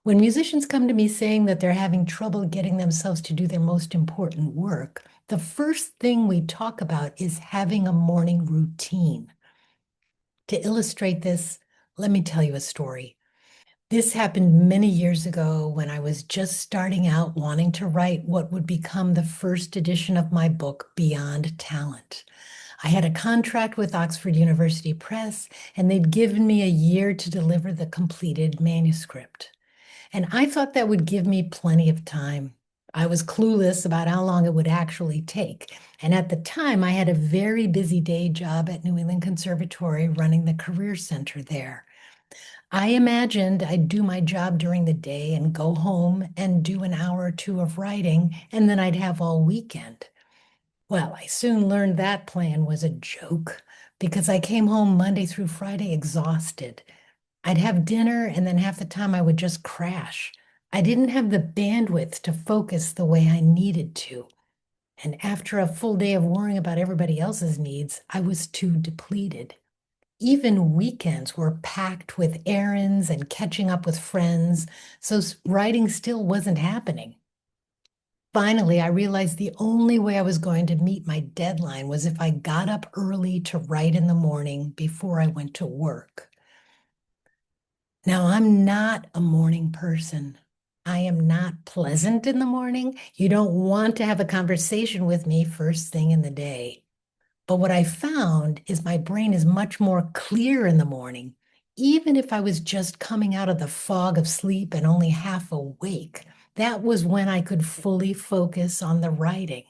When musicians come to me saying that they're having trouble getting themselves to do their most important work, the first thing we talk about is having a morning routine. To illustrate this, let me tell you a story. This happened many years ago when I was just starting out wanting to write what would become the first edition of my book, Beyond Talent. I had a contract with Oxford University Press, and they'd given me a year to deliver the completed manuscript. And I thought that would give me plenty of time. I was clueless about how long it would actually take. And at the time, I had a very busy day job at New England Conservatory running the Career Center there. I imagined I'd do my job during the day and go home and do an hour or two of writing, and then I'd have all weekend. Well, I soon learned that plan was a joke because I came home Monday through Friday exhausted. I'd have dinner and then half the time I would just crash. I didn't have the bandwidth to focus the way I needed to. And after a full day of worrying about everybody else's needs, I was too depleted. Even weekends were packed with errands and catching up with friends, so writing still wasn't happening. Finally, I realized the only way I was going to meet my deadline was if I got up early to write in the morning before I went to work. Now, I'm not a morning person. I am not pleasant in the morning. You don't want to have a conversation with me first thing in the day. But what I found is my brain is much more clear in the morning, even if I was just coming out of the fog of sleep and only half awake. That was when I could fully focus on the writing.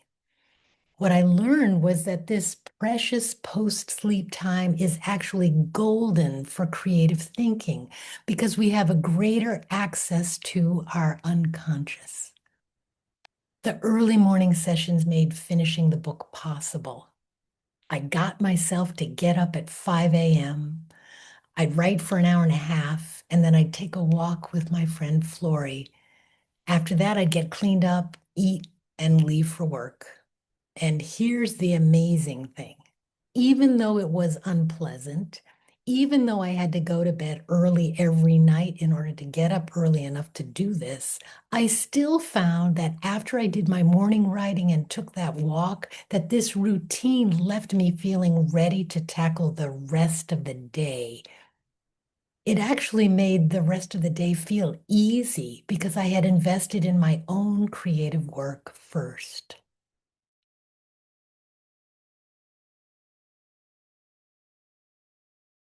What I learned was that this precious post-sleep time is actually golden for creative thinking because we have a greater access to our unconscious. The early morning sessions made finishing the book possible. I got myself to get up at 5 a.m. I'd write for an hour and a half, and then I'd take a walk with my friend Flory. After that, I'd get cleaned up, eat, and leave for work. And here's the amazing thing. Even though it was unpleasant, even though I had to go to bed early every night in order to get up early enough to do this, I still found that after I did my morning writing and took that walk, that this routine left me feeling ready to tackle the rest of the day. It actually made the rest of the day feel easy because I had invested in my own creative work first.